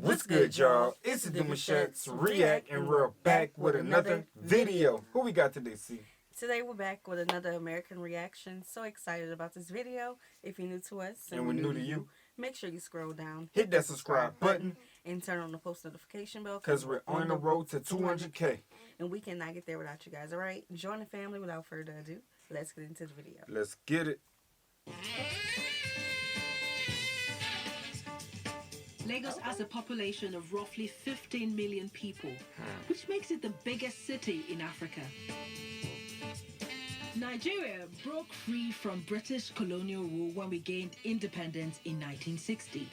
What's good, y'all? It's the Demouchets REACT, and we're back with another video. Who we got today, C? Today we're back with another American reaction. So excited about this video. If you're new to us And we're new to you, make sure you scroll down, hit that subscribe button, and turn on the post notification bell. because we're on the road to 200K. And we cannot get there without you guys, all right? Join the family without further ado. Let's get into the video. Let's get it. Lagos has a population of roughly 15 million people, which makes it the biggest city in Africa. Nigeria broke free from British colonial rule when we gained independence in 1960.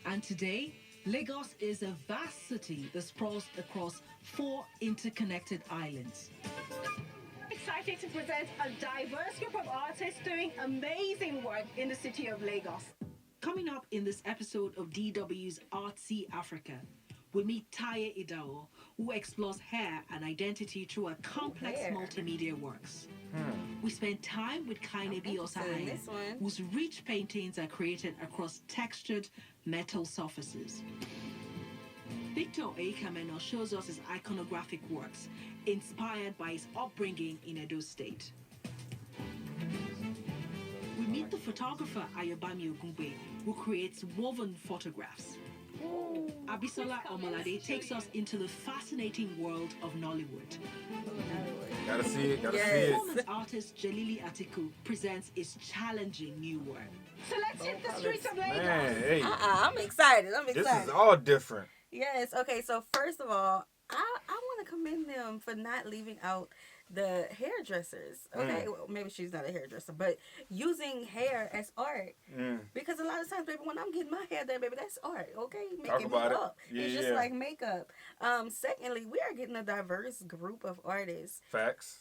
And today, Lagos is a vast city that sprawls across 4 interconnected islands. Excited to present a diverse group of artists doing amazing work in the city of Lagos. Coming up in this episode of DW's Artsy Africa, we meet Taye Idao, who explores hair and identity through her complex multimedia works. We spend time with Kainebi Osahain, whose rich paintings are created across textured metal surfaces. Victor Eikameno shows us his iconographic works, inspired by his upbringing in Edo State. We meet the photographer Ayobami Ogungbe, who creates woven photographs. Abisola Omolade takes us into the fascinating world of Nollywood. Gotta see it, Performance artist Jalili Atiku presents his challenging new work. So let's hit the streets of Lagos. Man, hey, I'm excited. this is all different. Yes. Okay. So first of all, I want to commend them for not leaving out the hairdressers. Okay, well, maybe she's not a hairdresser, but using hair as art. Because a lot of times, baby, when I'm getting my hair done, baby, that's art. Okay, making it up. Yeah, it's just like makeup. Secondly, we are getting a diverse group of artists. Facts.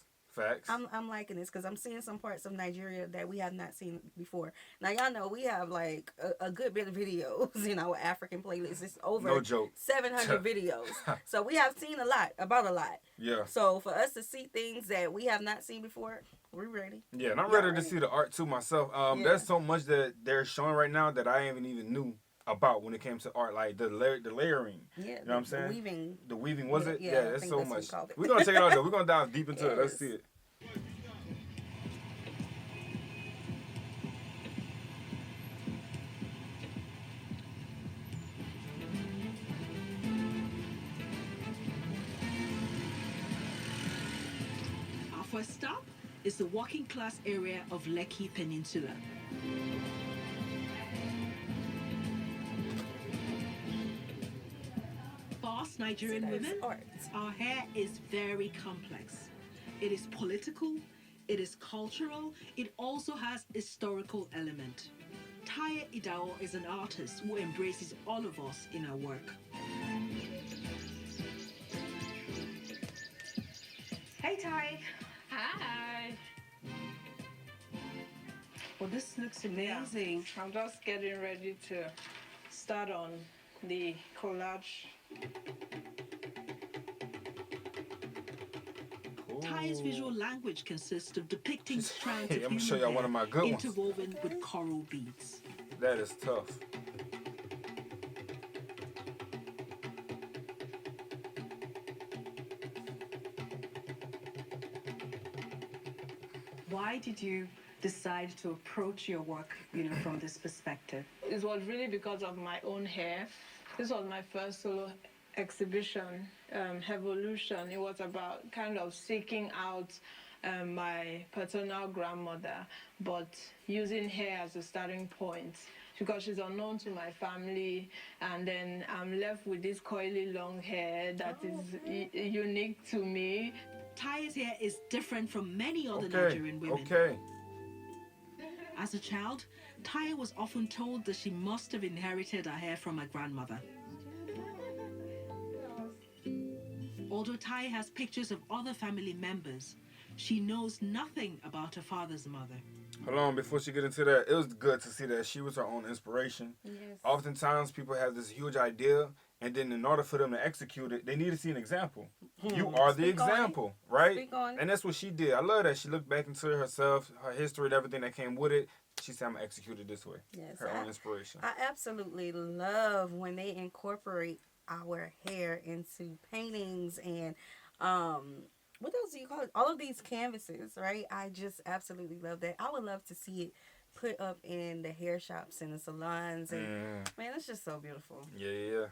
I'm liking this because I'm seeing some parts of Nigeria that we have not seen before. Now y'all know we have like a good bit of videos in our African playlist. It's over 700 videos, so we have seen about a lot. Yeah. So for us to see things that we have not seen before, we're ready. Yeah, and I'm ready to see the art too myself. There's so much that they're showing right now that I even knew about when it came to art, like the layering. Yeah, you know what I'm saying? The weaving, was it? Yeah, there's so much. We're gonna check it out though. We're gonna dive deep into it. Let's see it. Our first stop is the working class area of Lekki Peninsula. For us Nigerian women, our hair is very complex. It is political, it is cultural, it also has historical element. Taye Idao is an artist who embraces all of us in her work. Hey, Ty. Hi. Well, this looks amazing. Yeah. I'm just getting ready to start on the collage. Taye's visual language consists of depicting strands of I'm gonna show y'all one of my good ones. interwoven with coral beads. That is tough. Why did you decide to approach your work, from this perspective? It was really because of my own hair. This was my first solo exhibition, Evolution. It was about kind of seeking out my paternal grandmother, but using hair as a starting point because she's unknown to my family, and then I'm left with this coily long hair that is unique to me. Taye's hair is different from many other Nigerian women. As a child, Taye was often told that she must have inherited her hair from her grandmother. Although Taye has pictures of other family members, she knows nothing about her father's mother. Hold on, before she get into that, it was good to see that she was her own inspiration. Yes. Oftentimes, people have this huge idea, And then in order for them to execute it, they need to see an example. You Hmm. are the Speak on it. example, right? Speak on it. And that's what she did. I love that. She looked back into herself, her history, and everything that came with it. She said, I'm going to execute it this way. Yes, Her own inspiration. I absolutely love when they incorporate our hair into paintings and what else do you call it? All of these canvases, right? I just absolutely love that. I would love to see it put up in the hair shops and the salons, and man, it's just so beautiful. Yeah.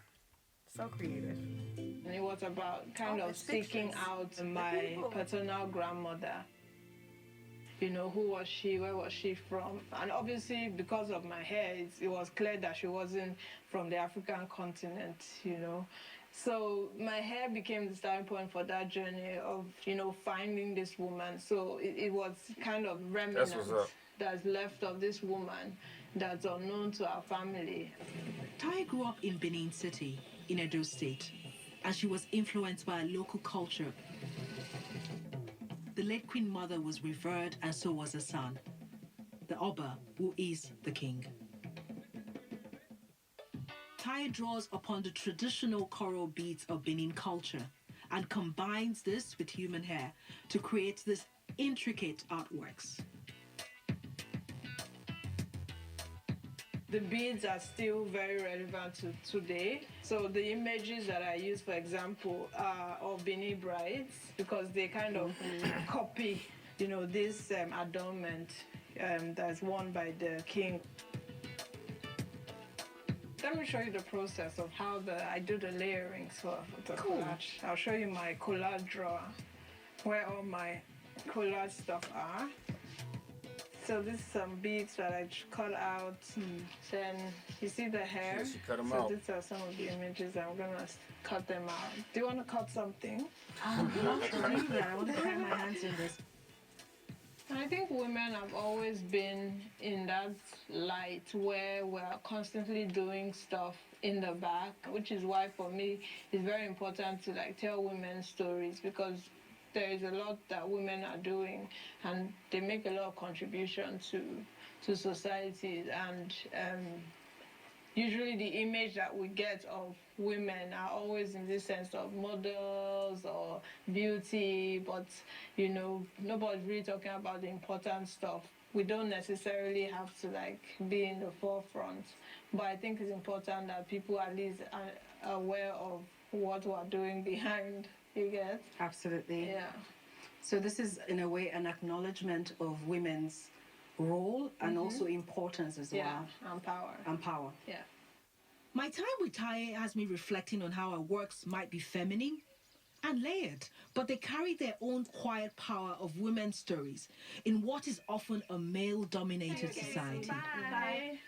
So creative. And it was about kind Oh, of the seeking pictures. out The my people. paternal grandmother. You know, who was she? Where was she from? And obviously, because of my hair, it was clear that she wasn't from the African continent, you know. So my hair became the starting point for that journey of, you know, finding this woman. So it was kind of remnant That's what's up. that's left of this woman that's unknown to our family. Taya grew up in Benin City, in Edo State, and she was influenced by a local culture. The late Queen Mother was revered, and so was her son, the Oba, who is the king. Taya draws upon the traditional coral beads of Benin culture and combines this with human hair to create these intricate artworks. The beads are still very relevant to today. So the images that I use, for example, are of Benin brides because they kind of copy, you know, this adornment that's worn by the king. Let me show you the process of how I do the layerings for the collage. I'll show you my collage drawer where all my collage stuff are. So this is some beads that I cut out. Then you see the hair. Yeah, she cut 'em so out. these are some of the images. I'm gonna cut them out. Do you want to cut something? I would love to do that. I want to try my hands in this. I think women have always been in that light where we're constantly doing stuff in the back, which is why for me it's very important to like tell women's stories because there is a lot that women are doing and they make a lot of contribution to society, and usually the image that we get of women are always in this sense of models or beauty, but you know, nobody's really talking about the important stuff. We don't necessarily have to like be in the forefront, but I think it's important that people at least are aware of what we're doing behind, you get? Absolutely. Yeah. So this is, in a way, an acknowledgement of women's role and also importance as Yeah, well. and power. And power. Yeah. My time with Taya has me reflecting on how her works might be feminine and layered, but they carry their own quiet power of women's stories in what is often a male-dominated society. Bye.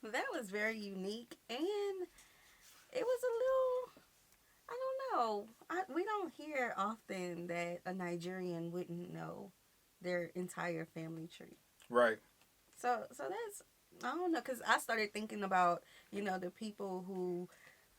That was very unique, and it was a little, I don't know. We don't hear often that a Nigerian wouldn't know their entire family tree. Right. So that's, I don't know, because I started thinking about, you know, the people who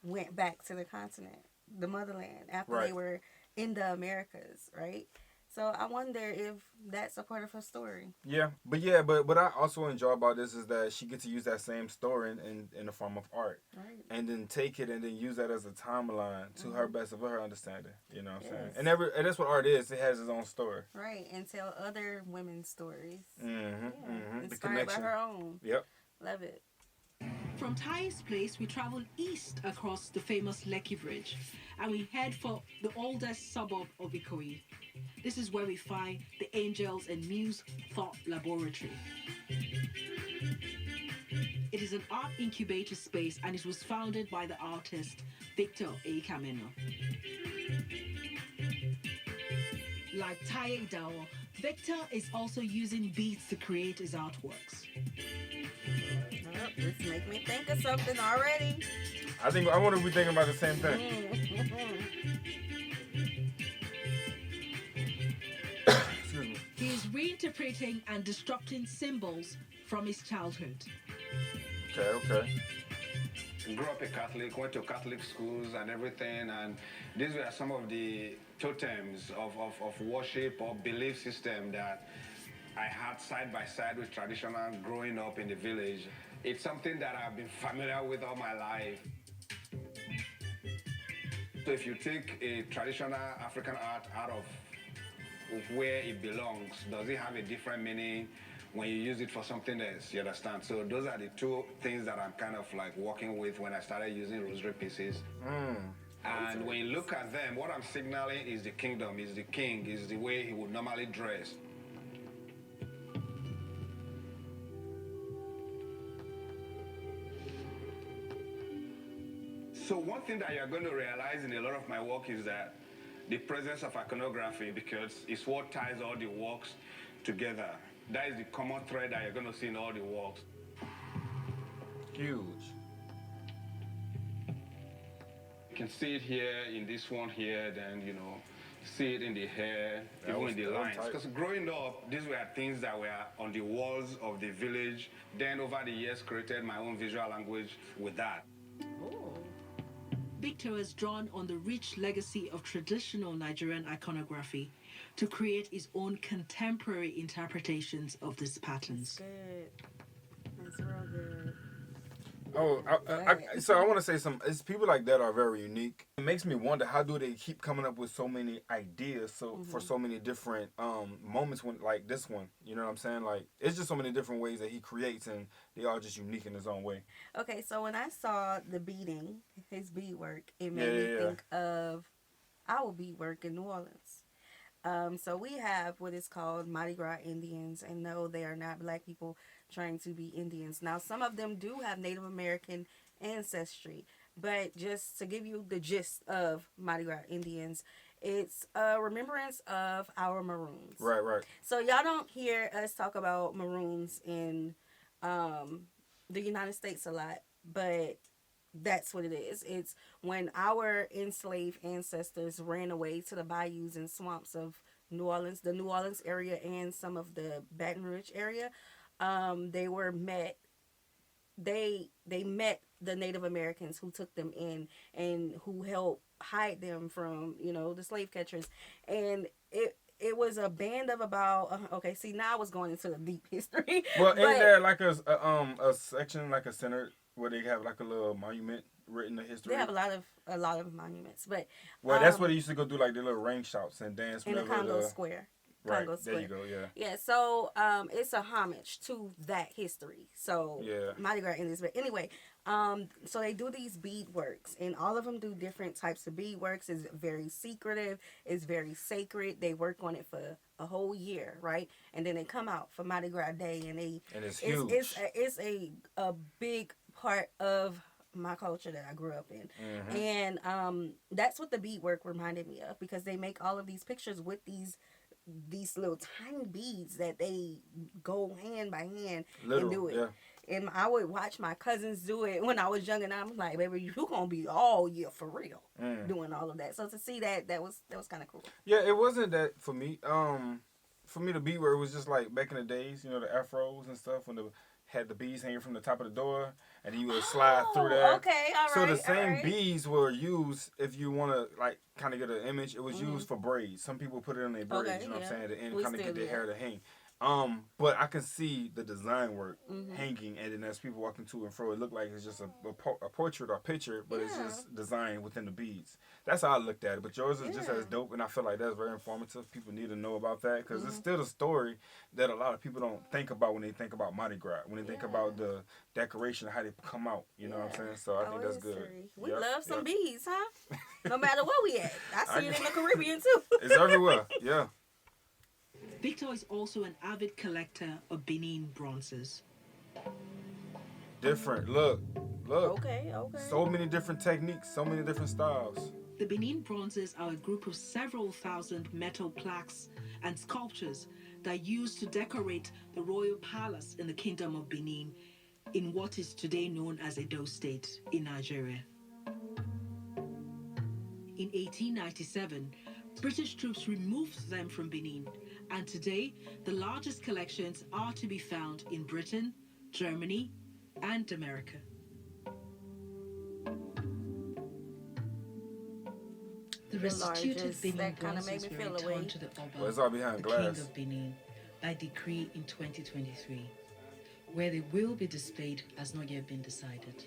went back to the continent, the motherland, after they Right. were in the Americas, right? So I wonder if that's a part of her story. Yeah, but what I also enjoy about this is that she gets to use that same story in the form of art, Right. and then take it and then use that as a timeline to her best of her understanding. You know what I'm saying? Yes. And that's what art is. It has its own story. Right, and tell other women's stories. Mm-hmm. Yeah. The Inspired connection. by her own. Yep. Love it. From Taya's place, we travel east across the famous Lekki Bridge, and we head for the oldest suburb of Ikoyi. This is where we find the Angels and Muse Thought Laboratory. It is an art incubator space, and it was founded by the artist Victor A. Kameno. Like Taya Idaho, Victor is also using beads to create his artworks. Oh, this make me think of something already. I wonder if we're thinking about the same thing. Excuse me. He is reinterpreting and disrupting symbols from his childhood. Okay. Grew up a Catholic, went to Catholic schools and everything, and these were some of the totems of worship or belief system that I had side by side with traditional growing up in the village. It's something that I've been familiar with all my life. So if you take a traditional African art out of where it belongs, does it have a different meaning when you use it for something else? You understand? So those are the two things that I'm kind of like working with when I started using rosary pieces. And when you look at them, what I'm signaling is the kingdom, is the king, is the way he would normally dress. So one thing that you're going to realize in a lot of my work is that the presence of iconography, because it's what ties all the works together. That is the common thread that you're going to see in all the works. Huge. You can see it here in this one here, then, you know, see it in the hair, even in the lines. Because growing up, these were things that were on the walls of the village. Then over the years, created my own visual language with that. Victor has drawn on the rich legacy of traditional Nigerian iconography to create his own contemporary interpretations of these patterns. Good. That's real good. Oh, so I want to say it's people like that are very unique. It makes me wonder, how do they keep coming up with so many ideas for so many different moments when, like this one, you know what I'm saying? Like, it's just so many different ways that he creates, and they are just unique in his own way. Okay, so when I saw the beading, his beadwork, it made me think of our beadwork in New Orleans. So we have what is called Mardi Gras Indians, and no, they are not black people trying to be Indians. Now, some of them do have Native American ancestry, but just to give you the gist of Mardi Gras Indians, it's a remembrance of our Maroons. Right, right. So y'all don't hear us talk about Maroons in the United States a lot, but that's what it is. It's when our enslaved ancestors ran away to the bayous and swamps of New Orleans, the New Orleans area, and some of the Baton Rouge area. They were met. They met the Native Americans who took them in and who helped hide them from, you know, the slave catchers. And it was a band of about okay. See, now I was going into the deep history. Well, isn't there like a section, like a center where they have like a little monument written in history? They have a lot of monuments, but that's where they used to go do like their little ring shots and dance in the Congo Square. Right, Congo Square. There you go, yeah. Yeah, so it's a homage to that history. So Mardi Gras Indians. But anyway, so they do these beadworks, and all of them do different types of beadworks. It's very secretive. It's very sacred. They work on it for a whole year, right? And then they come out for Mardi Gras Day, and it's huge. It's a big part of my culture that I grew up in. And that's what the beadwork reminded me of, because they make all of these pictures with these little tiny beads that they go hand by hand and do it. Yeah. And I would watch my cousins do it when I was young, and I'm like, baby, you gonna be all year for real doing all of that. So to see that was kind of cool. Yeah, it wasn't that for me. For me, the beadwork was just like back in the days, you know, the afros and stuff, when they had the beads hanging from the top of the door, and you would slide through there. Okay, all right. So the same beads were used, if you want to like kind of get an image, it was used for braids. Some people put it in their braids, you know what I'm saying, and kind of get their hair to hang. But I can see the design work hanging, and then as people walking to and fro, it looked like it's just a portrait or picture, but it's just designed within the beads. That's how I looked at it. But yours is just as dope, and I feel like that's very informative. People need to know about that, because it's still a story that a lot of people don't think about when they think about Mardi Gras, when they think about the decoration, how they come out. You know what I'm saying? So I think that's good. We love some beads, huh? No matter where we at. I see it in the Caribbean too. It's everywhere. Yeah. Victor is also an avid collector of Benin bronzes. Different. Look. Okay. So many different techniques, so many different styles. The Benin bronzes are a group of several thousand metal plaques and sculptures that are used to decorate the royal palace in the Kingdom of Benin, in what is today known as Edo State in Nigeria. In 1897, British troops removed them from Benin, and today the largest collections are to be found in Britain, Germany, and America. The restituted Benin bronzes were returned to the Oba, it's all behind the glass. King of Benin, by decree in 2023. Where they will be displayed has not yet been decided.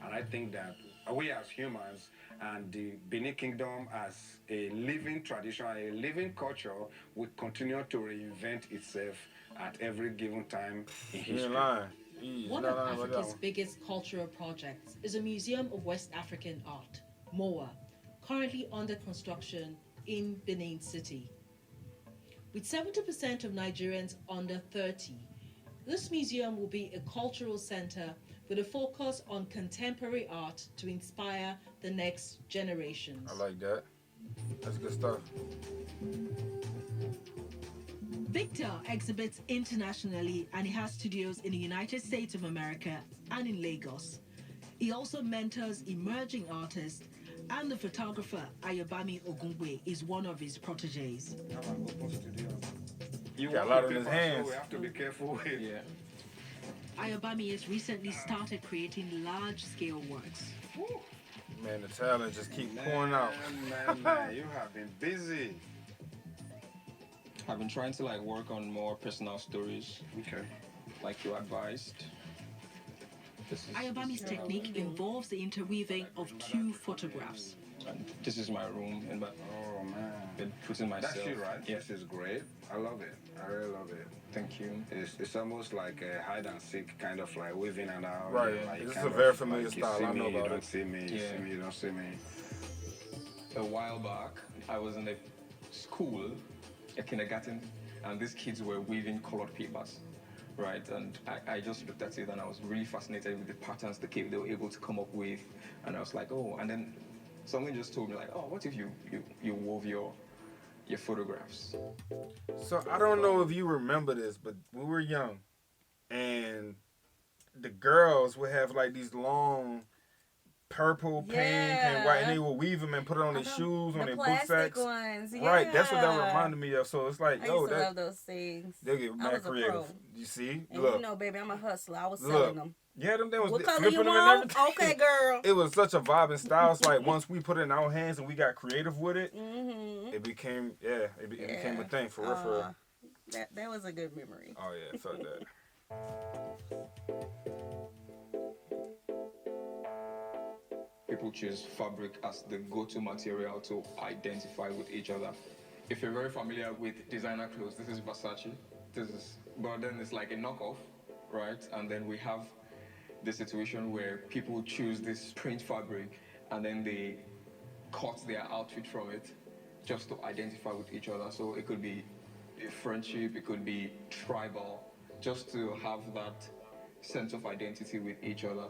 And I think that we as humans and the Benin Kingdom as a living tradition, a living culture, will continue to reinvent itself at every given time in history. One of Africa's biggest cultural projects is a Museum of West African Art, MOA, currently under construction in Benin City. With 70% of Nigerians under 30, this museum will be a cultural center with a focus on contemporary art to inspire the next generations. I like that. That's good stuff. Victor exhibits internationally and he has studios in the United States of America and in Lagos. He also mentors emerging artists, and the photographer Ayobami Ogungwe is one of his proteges. You got a lot in his hands. So we have to be careful. Yeah. Ayobami has recently started creating large-scale works. Woo. Man, the talent just keep pouring out. Man, you have been busy. I've been trying to work on more personal stories. Okay. Like you advised. Ayobami's technique involves the interweaving of two photographs. And this is my room, and oh man, been putting myself. That's you, right? Yeah. This is great. I love it. I really love it. Thank you. It's almost like a hide and seek kind of weaving and out. Right. This is a very familiar style. I know about it. You don't see me. You see me. You don't see me. A while back, I was in a school, a kindergarten, and these kids were weaving colored papers. Right, and I just looked at it and I was really fascinated with the patterns they were able to come up with, and I was like, oh, and then something just told me oh, what if you wove your photographs? So I don't know if you remember this, but we were young, and the girls would have these long purple, pink, and white, and they would weave them and put it on their shoes, on their boot sacks. Ones, yeah. Right, that's what that reminded me of. So it's I used to love those things. They get mad creative. Pro. You see? And look. you know, baby, I'm a hustler. I was selling them. Yeah, them was what color flipping you them want? and everything. Okay, girl. It was such a vibe and style. It's once we put it in our hands and we got creative with it, it became it became a thing for real. For real. That was a good memory. Oh yeah, I felt that. People choose fabric as the go-to material to identify with each other. If you're very familiar with designer clothes, this is Versace. But then it's like a knockoff, right? And then we have the situation where people choose this print fabric and then they cut their outfit from it just to identify with each other. So it could be a friendship, it could be tribal, just to have that sense of identity with each other.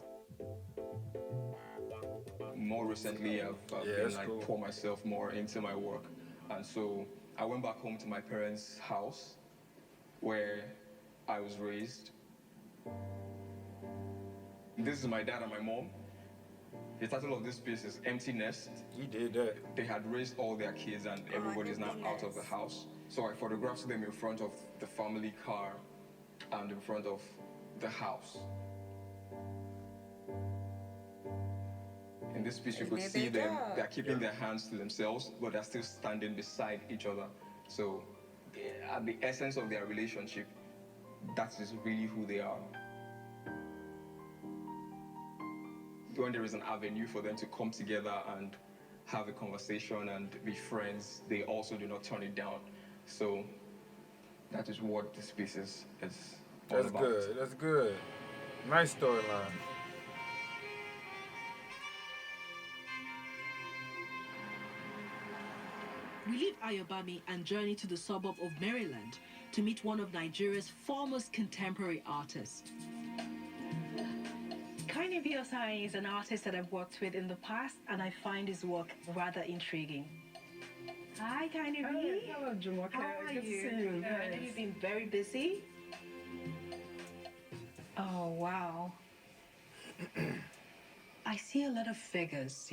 More recently, I've been cool. Pour myself more into my work, and so I went back home to my parents' house, where I was raised. This is my dad and my mom. The title of this piece is Empty Nest. He did that. They had raised all their kids, and everybody's now out of the house. So I photographed them in front of the family car and in front of the house. In this piece, you could see them, they're keeping their hands to themselves, but they're still standing beside each other. So, at the essence of their relationship, that is really who they are. When there is an avenue for them to come together and have a conversation and be friends, they also do not turn it down. So, that is what this piece is all about. That's good, that's good. Nice storyline. We leave Ayobami and journey to the suburb of Maryland to meet one of Nigeria's foremost contemporary artists. Kaine Biosai is an artist that I've worked with in the past, and I find his work rather intriguing. Hi, Kaine B. Hello, Jumoke. How are Good you? to see you. I know you've been very busy. Oh, wow. I see a lot of figures,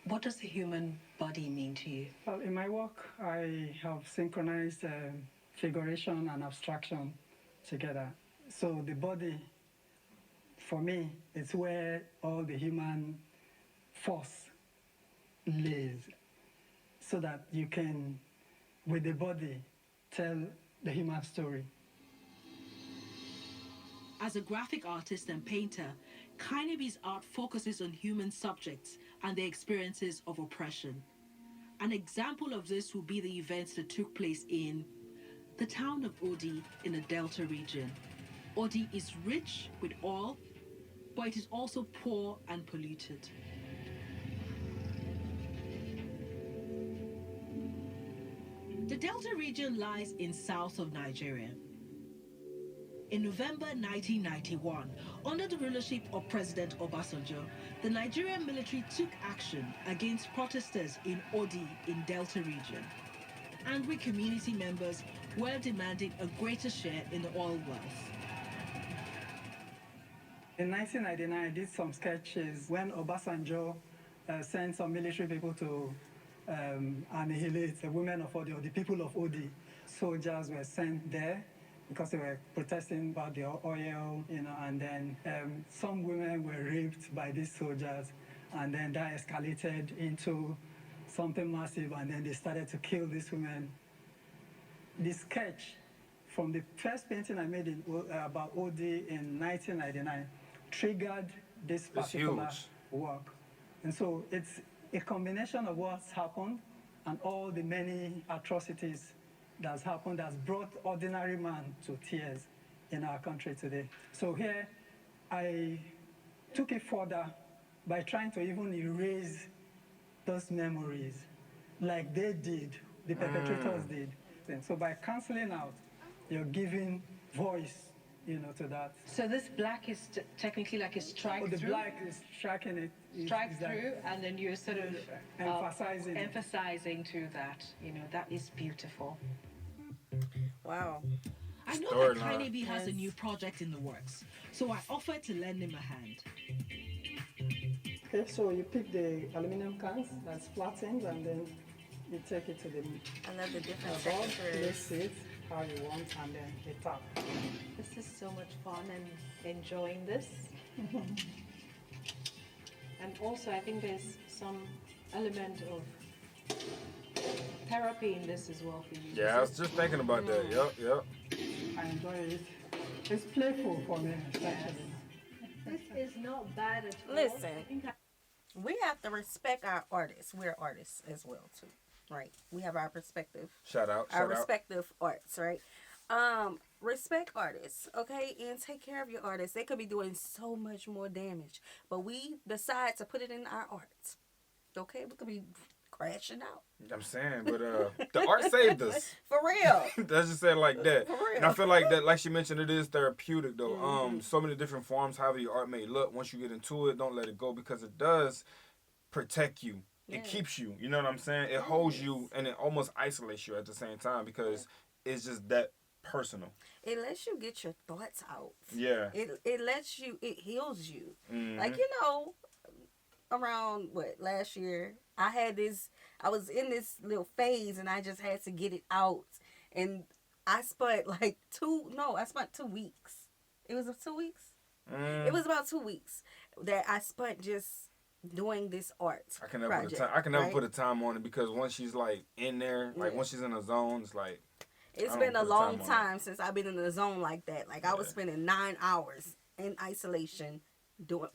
what does the human body mean to you? Well, in my work, I have synchronized figuration and abstraction together. So the body, for me, is where all the human force lives. So that you can, with the body, tell the human story. As a graphic artist and painter, Kainebi's art focuses on human subjects and their experiences of oppression. An example of this will be the events that took place in the town of Odi in the Delta region. Odi is rich with oil, but it is also poor and polluted. The Delta region lies in south of Nigeria. In November 1991, under the rulership of President Obasanjo, the Nigerian military took action against protesters in Odi in Delta region. Angry community members were demanding a greater share in the oil wealth. In 1999, I did some sketches when Obasanjo sent some military people to annihilate the women of Odi, or the people of Odi. Soldiers were sent there because they were protesting about the oil, and then some women were raped by these soldiers, and then that escalated into something massive, and then they started to kill these women. The sketch from the first painting I made about OD in 1999 triggered this particular work. And so it's a combination of what's happened and all the many atrocities that's happened that's brought ordinary man to tears in our country today. So here, I took it further by trying to even erase those memories like they did, the perpetrators did. And so by canceling out, you're giving voice, to that. So this black is technically like a strike through? The black is striking it. Strike through, and then you're sort of emphasizing to that. That is beautiful. Wow. I know that Kainebi has a new project in the works, so I offered to lend him a hand. Okay, so you pick the aluminum cans that's flattened, and then you take it to the I love the different board, textures. place it how you want, and then you tap. This is so much fun and enjoying this. And also, I think there's some element of therapy in this as well for you. Yeah, I was just thinking about that. Yep. I enjoy it. It's playful for me, especially. This is not bad at all. Listen, we have to respect our artists. We're artists as well, too. Right? We have our perspective. Shout out. Our respective arts, right? Respect artists, okay? And take care of your artists. They could be doing so much more damage. But we decide to put it in our arts. Okay? We could be crashing out. I'm saying, but the art saved us. For real. Let's just say it like that. For real. And I feel like that, like she mentioned, it is therapeutic though. So many different forms, however your art may look. Once you get into it, don't let it go, because it does protect you. It keeps you. You know what I'm saying? It holds you, and it almost isolates you at the same time, because it's just that personal. It lets you get your thoughts out. Yeah. It lets you, it heals you. Like, around last year, I was in this little phase, and I just had to get it out. And I spent I spent 2 weeks. It was 2 weeks? It was about 2 weeks that I spent just doing this art. I can never put a time on it, because once she's in there, once she's in a zone, it's like it's been a long time since I've been in the zone like that. I was spending 9 hours in isolation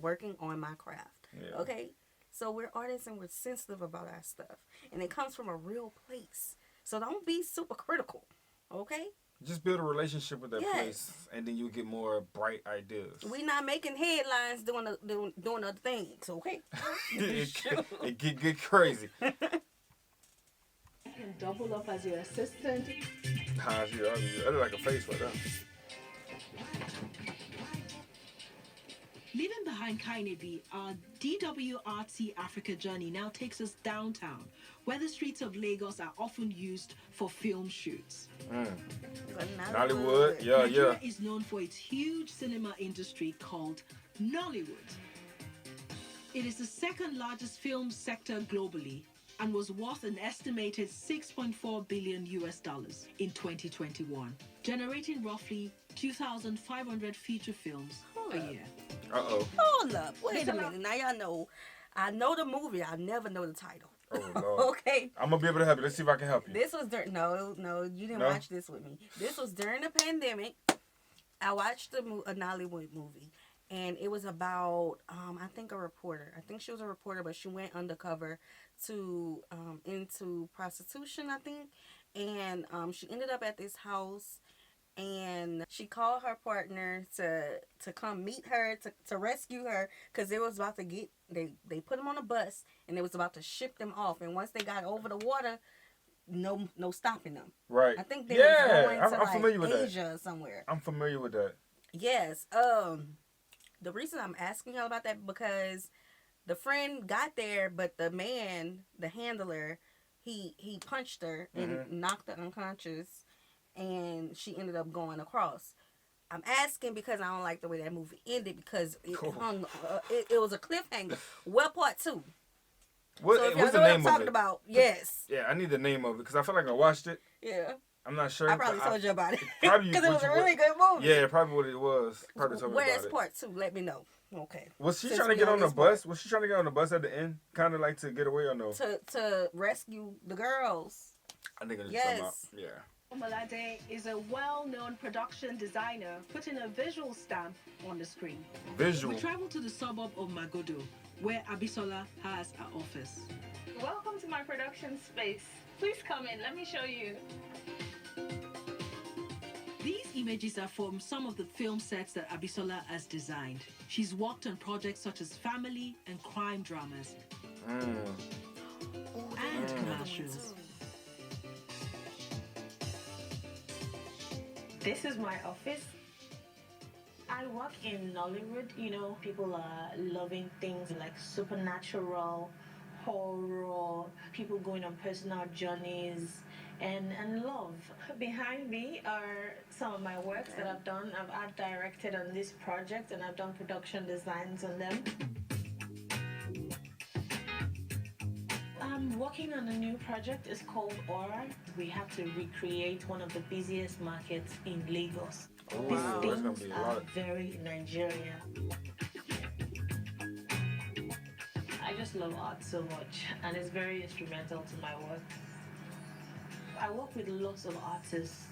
working on my craft. Yeah. Okay? So we're artists and we're sensitive about our stuff. And it comes from a real place. So don't be super critical. Okay? Just build a relationship with that place, and then you'll get more bright ideas. We not making headlines doing other things, okay? it get crazy. You can double up as your assistant. I look like a face right there. Leaving behind Kainebi, our DW Artsy Africa journey now takes us downtown, where the streets of Lagos are often used for film shoots. Nollywood, Nigeria is known for its huge cinema industry called Nollywood. It is the second largest film sector globally and was worth an estimated $6.4 billion in 2021, generating roughly 2,500 feature films a year. Hold up. Wait a minute. Now y'all know. I know the movie. I never know the title. Oh, Lord. Okay. I'm going to be able to help you. Let's see if I can help you. This was during... No, you didn't watch this with me. This was during the pandemic. I watched a Nollywood movie. And it was about, I think, a reporter. I think she was a reporter, but she went undercover to into prostitution, I think. And she ended up at this house, and she called her partner to come meet her, to rescue her, because they was about to get, they put them on a bus, and they was about to ship them off. And once they got over the water, no stopping them. Right. I think they was going to I'm familiar with Asia or somewhere. I'm familiar with that. Yes. The reason I'm asking y'all about that, because the friend got there, but the man, the handler, he punched her and knocked her unconscious, and she ended up going across. I'm asking because I don't like the way that movie ended, because it hung, it was a cliffhanger. Well, part 2. What's the name what I'm talking about, yes. Yeah, I need the name of it, because I feel like I watched it. Yeah. I'm not sure. I probably told you about it. Probably because it was a really good movie. Yeah, probably what it was. Probably told me about it. Where's part 2? Let me know. Okay. Was she trying to get on the bus? Was she trying to get on the bus at the end? Kind of like to get away or no? To rescue the girls. I think it's something about, yeah. Omalade is a well-known production designer putting a visual stamp on the screen. Visual. We travel to the suburb of Magodo, where Abisola has her office. Welcome to my production space. Please come in. Let me show you. These images are from some of the film sets that Abisola has designed. She's worked on projects such as family and crime dramas and commercials. This is my office. I work in Nollywood. You know, people are loving things like supernatural, horror, people going on personal journeys, and love. Behind me are some of my works that I've done. I've art directed on this project, and I've done production designs on them. I'm working on a new project. It's called Aura. We have to recreate one of the busiest markets in Lagos. Oh, wow. These things are very Nigerian. I just love art so much, and it's very instrumental to my work. I work with lots of artists.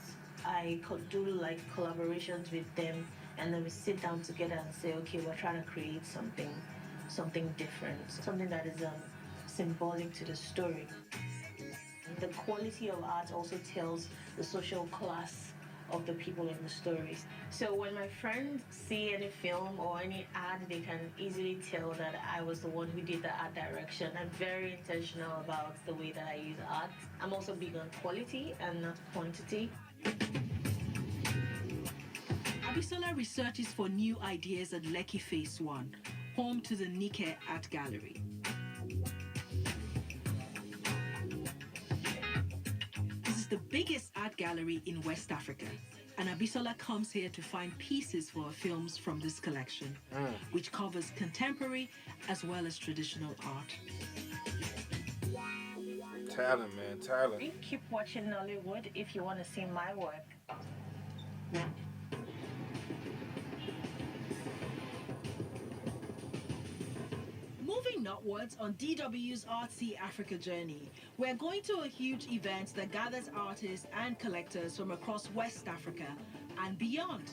I could do like collaborations with them, and then we sit down together and say, okay, we're trying to create something different, something that is symbolic to the story. The quality of art also tells the social class of the people in the stories. So when my friends see any film or any ad, they can easily tell that I was the one who did the art direction. I'm very intentional about the way that I use art. I'm also big on quality and not quantity. Abisola researches for new ideas at Lekki Phase 1, home to the Nike Art Gallery. This is the biggest art gallery in West Africa, and Abisola comes here to find pieces for her films from this collection, which covers contemporary as well as traditional art. Talent, man, talent. Keep watching Nollywood if you want to see my work. Moving northwards on DW's Artsy Africa journey, we're going to a huge event that gathers artists and collectors from across West Africa and beyond.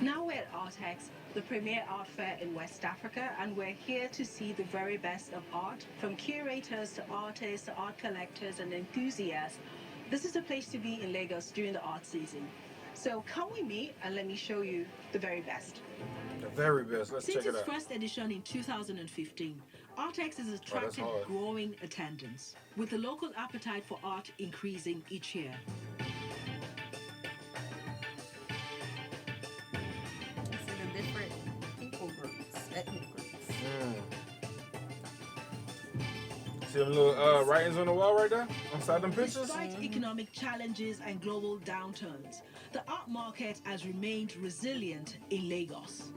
Now we're at Artex, the premier art fair in West Africa, and we're here to see the very best of art, from curators to artists to art collectors and enthusiasts. This is the place to be in Lagos during the art season. So come with me and let me show you the very best. The very best. Let's check it out. Since its first edition in 2015, Artex has attracted growing attendance, with the local appetite for art increasing each year. See the different people groups, ethnic groups. See them little writings on the wall right there? Inside them pictures? Despite economic challenges and global downturns, the art market has remained resilient in Lagos.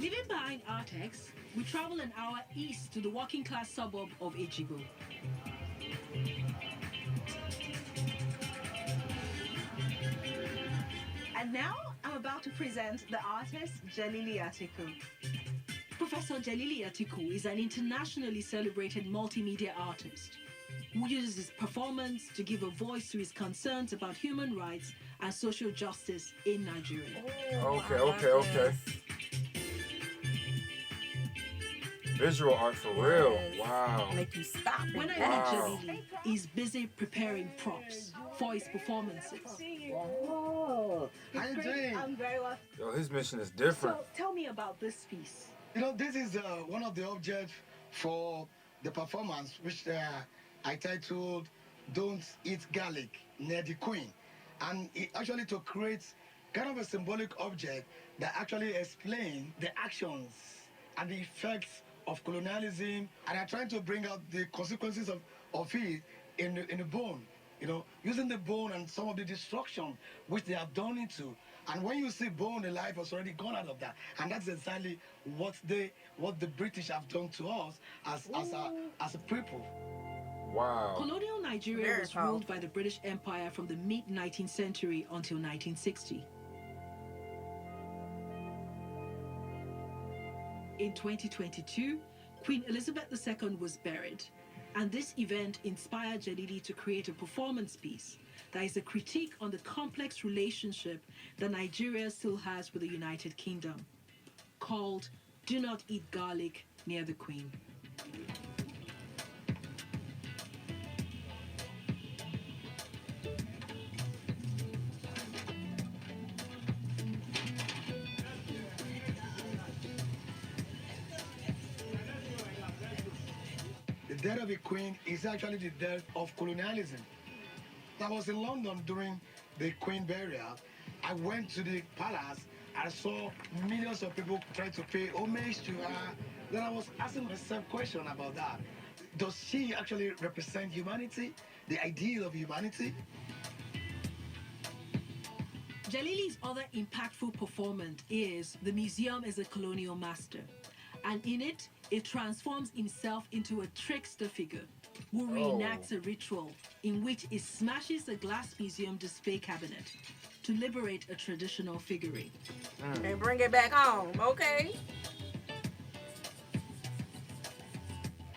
Leaving behind Artex, we travel an hour east to the working-class suburb of Ejigo. And now I'm about to present the artist Jelili Atiku. Professor Jelili Atiku is an internationally celebrated multimedia artist who uses his performance to give a voice to his concerns about human rights and social justice in Nigeria. Okay. Visual art for real. Wow. Make you stop. When I meet Jelili, he's busy preparing props for his performances. Oh, how you doing? I'm very well. Yo, his mission is different. So tell me about this piece. You know, this is one of the objects for the performance, which I titled "Don't Eat Garlic Near the Queen," and it actually to create kind of a symbolic object that actually explains the actions and the effects of colonialism, and I'm trying to bring out the consequences of it in the bone, you know, using the bone and some of the destruction which they have done into. And when you see bone, the life has already gone out of that, and that's exactly what the British have done to us as a people. Wow. Colonial Nigeria was ruled by the British Empire from the mid-19th century until 1960. In 2022, Queen Elizabeth II was buried, and this event inspired Jelili to create a performance piece that is a critique on the complex relationship that Nigeria still has with the United Kingdom, called "Do Not Eat Garlic Near the Queen." The death of a queen is actually the death of colonialism. I was in London during the Queen burial. I went to the palace. I saw millions of people trying to pay homage to her. Then I was asking myself a question about that. Does she actually represent humanity, the ideal of humanity? Jelili's other impactful performance is "The Museum is a Colonial Master," and in it, it transforms himself into a trickster figure who reenacts a ritual in which he smashes a glass museum display cabinet to liberate a traditional figurine. And bring it back home, okay?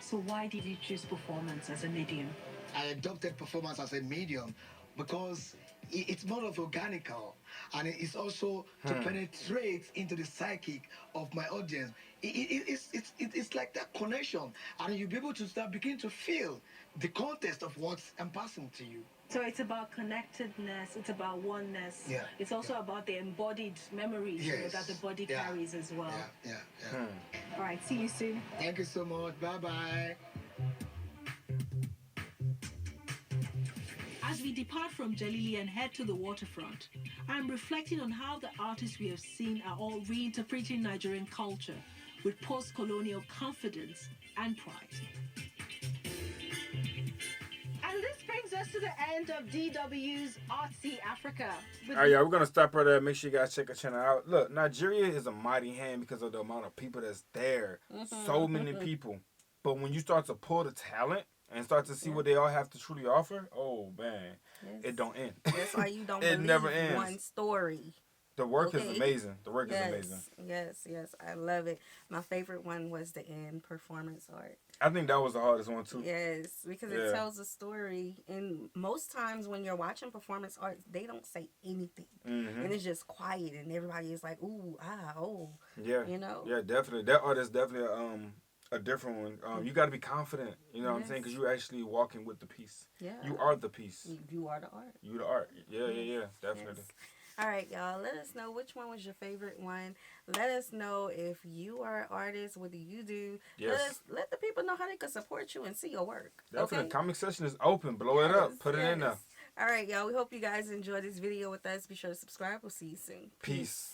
So why did you choose performance as a medium? I adopted performance as a medium because it's more of organical, and it's also to penetrate into the psychic of my audience. It's like that connection, and you'll be able to begin to feel the context of what's I'm passing to you. So it's about connectedness, it's about oneness. Yeah. It's also about the embodied memories that the body carries as well. All right, see you soon. Thank you so much. Bye-bye. As we depart from Jelili and head to the waterfront, I'm reflecting on how the artists we have seen are all reinterpreting Nigerian culture with post-colonial confidence and pride. And this brings us to the end of DW's Artsy Africa. All right, y'all, we're going to stop right there. Make sure you guys check our channel out. Look, Nigeria is a mighty hand because of the amount of people that's there. So many people. But when you start to pull the talent and start to see what they all have to truly offer, oh, man, it don't end. That's why you don't it believe never ends. one story. The work is amazing. The work is amazing. Yes. I love it. My favorite one was the end performance art. I think that was the hardest one, too. Yes, because it tells a story. And most times when you're watching performance art, they don't say anything. And it's just quiet, and everybody is like, ooh, ah, oh. Yeah. You know? Yeah, definitely. That art is definitely a different one. You got to be confident, you know what I'm saying? Because you're actually walking with the piece. Yeah. You are the piece. You are the art. You the art. Yeah, definitely. Yes. All right, y'all. Let us know which one was your favorite one. Let us know if you are an artist. What do you do? Yes. Let the people know how they can support you and see your work. Definitely. Okay? Comment section is open. Blow it up. Put it in there. All right, y'all. We hope you guys enjoyed this video with us. Be sure to subscribe. We'll see you soon. Peace.